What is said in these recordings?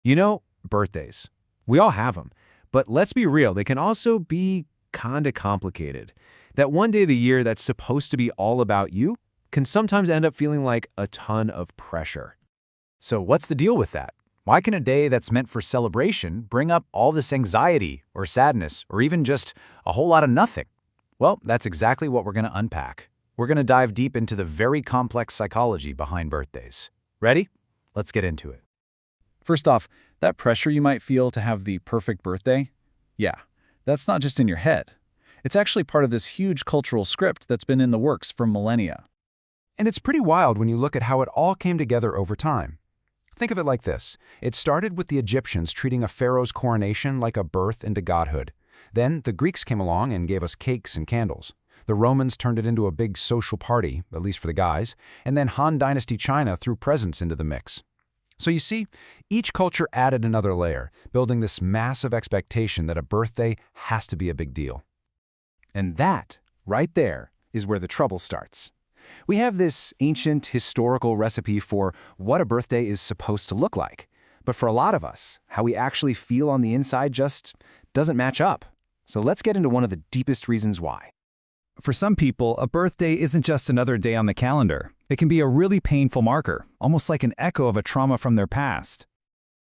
You know, birthdays. We all have them. But let's be real, they can also be kinda complicated. That one day of the year that's supposed to be all about you can sometimes end up feeling like a ton of pressure. So what's the deal with that? Why can a day that's meant for celebration bring up all this anxiety or sadness or even just a whole lot of nothing? Well, that's exactly what we're going to unpack. We're going to dive deep into the very complex psychology behind birthdays. Ready? Let's get into it. First off, that pressure you might feel to have the perfect birthday, yeah, that's not just in your head. It's actually part of this huge cultural script that's been in the works for millennia. And it's pretty wild when you look at how it all came together over time. Think of it like this. It started with the Egyptians treating a pharaoh's coronation like a birth into godhood. Then the Greeks came along and gave us cakes and candles. The Romans turned it into a big social party, at least for the guys, and then Han Dynasty China threw presents into the mix. So you see, each culture added another layer, building this massive expectation that a birthday has to be a big deal. And that, right there, is where the trouble starts. We have this ancient historical recipe for what a birthday is supposed to look like. But for a lot of us, how we actually feel on the inside just doesn't match up. So let's get into one of the deepest reasons why. For some people, a birthday isn't just another day on the calendar. It can be a really painful marker, almost like an echo of a trauma from their past.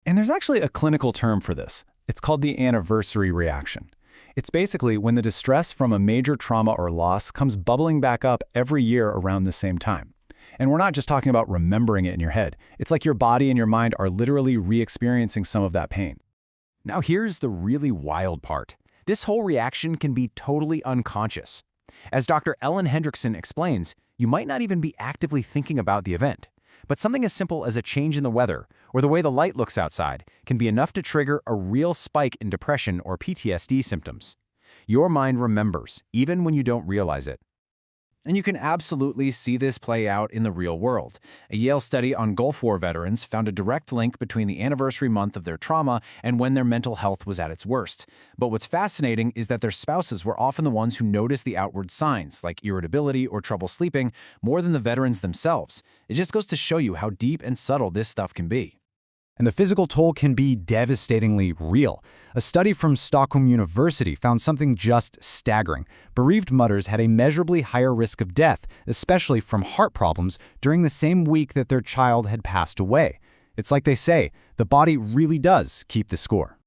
And there's actually a clinical term for this. It's called the anniversary reaction. It's basically when the distress from a major trauma or loss comes bubbling back up every year around the same time. And we're not just talking about remembering it in your head. It's like your body and your mind are literally re-experiencing some of that pain. Now here's the really wild part. This whole reaction can be totally unconscious. As Dr. Ellen Hendrickson explains, you might not even be actively thinking about the event. But something as simple as a change in the weather or the way the light looks outside can be enough to trigger a real spike in depression or PTSD symptoms. Your mind remembers, even when you don't realize it. And you can absolutely see this play out in the real world. A Yale study on Gulf War veterans found a direct link between the anniversary month of their trauma and when their mental health was at its worst. But what's fascinating is that their spouses were often the ones who noticed the outward signs, like irritability or trouble sleeping, more than the veterans themselves. It just goes to show you how deep and subtle this stuff can be. And the physical toll can be devastatingly real. A study from Stockholm University found something just staggering. Bereaved mothers had a measurably higher risk of death, especially from heart problems, during the same week that their child had passed away. It's like they say, the body really does keep the score.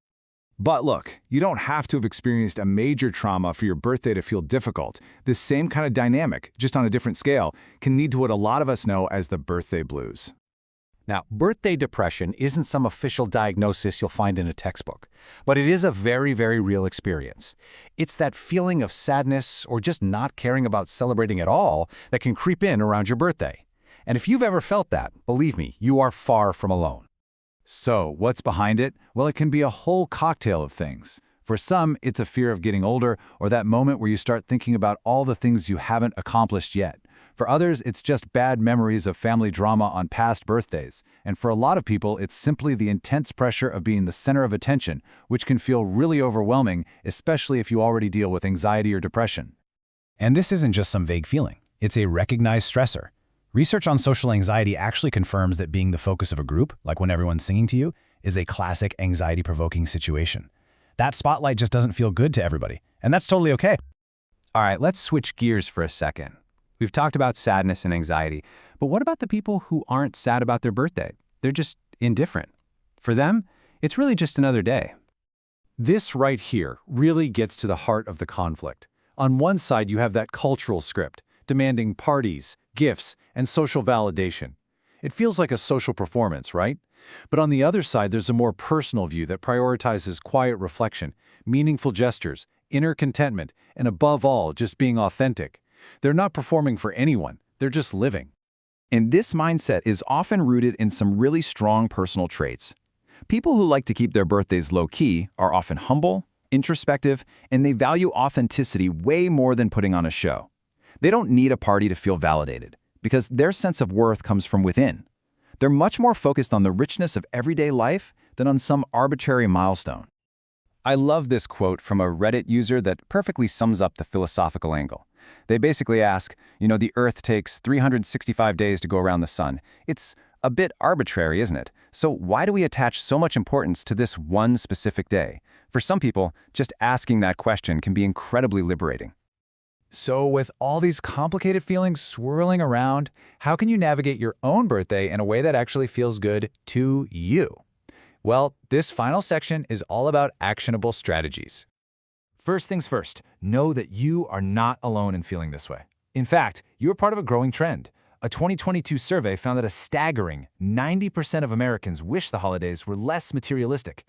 But look, you don't have to have experienced a major trauma for your birthday to feel difficult. This same kind of dynamic, just on a different scale, can lead to what a lot of us know as the birthday blues. Now, birthday depression isn't some official diagnosis you'll find in a textbook, but it is a very, very real experience. It's that feeling of sadness or just not caring about celebrating at all that can creep in around your birthday. And if you've ever felt that, believe me, you are far from alone. So, what's behind it? Well, it can be a whole cocktail of things. For some, it's a fear of getting older or that moment where you start thinking about all the things you haven't accomplished yet. For others, it's just bad memories of family drama on past birthdays. And for a lot of people, it's simply the intense pressure of being the center of attention, which can feel really overwhelming, especially if you already deal with anxiety or depression. And this isn't just some vague feeling. It's a recognized stressor. Research on social anxiety actually confirms that being the focus of a group, like when everyone's singing to you, is a classic anxiety-provoking situation. That spotlight just doesn't feel good to everybody, and that's totally okay. All right, let's switch gears for a second. We've talked about sadness and anxiety, but what about the people who aren't sad about their birthday? They're just indifferent. For them, it's really just another day. This right here really gets to the heart of the conflict. On one side, you have that cultural script, demanding parties, gifts, and social validation. It feels like a social performance, right? But on the other side, there's a more personal view that prioritizes quiet reflection, meaningful gestures, inner contentment, and above all, just being authentic. They're not performing for anyone, they're just living. And this mindset is often rooted in some really strong personal traits. People who like to keep their birthdays low-key are often humble, introspective, and they value authenticity way more than putting on a show. They don't need a party to feel validated, because their sense of worth comes from within. They're much more focused on the richness of everyday life than on some arbitrary milestone. I love this quote from a Reddit user that perfectly sums up the philosophical angle. They basically ask, the Earth takes 365 days to go around the sun. It's A bit arbitrary, isn't it? So why do we attach so much importance to this one specific day? For some people, just asking that question can be incredibly liberating. So with all these complicated feelings swirling around, how can you navigate your own birthday in a way that actually feels good to you? Well, this final section is all about actionable strategies. First things first, know that you are not alone in feeling this way. In fact, you're part of a growing trend. A 2022 survey found that a staggering 90% of Americans wish the holidays were less materialistic.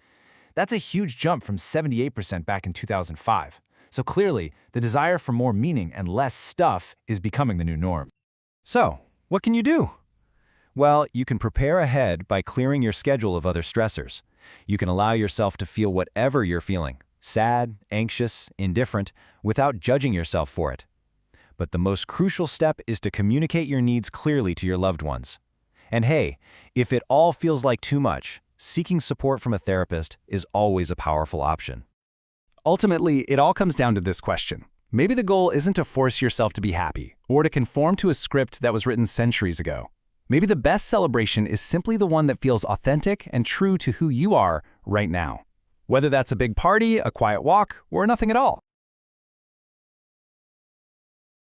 That's a huge jump from 78% back in 2005. So clearly, the desire for more meaning and less stuff is becoming the new norm. So, what can you do? Well, you can prepare ahead by clearing your schedule of other stressors. You can allow yourself to feel whatever you're feeling, sad, anxious, indifferent, without judging yourself for it. But the most crucial step is to communicate your needs clearly to your loved ones. And hey, if it all feels like too much, seeking support from a therapist is always a powerful option. Ultimately, it all comes down to this question. Maybe the goal isn't to force yourself to be happy or to conform to a script that was written centuries ago. Maybe the best celebration is simply the one that feels authentic and true to who you are right now. Whether that's a big party, a quiet walk, or nothing at all.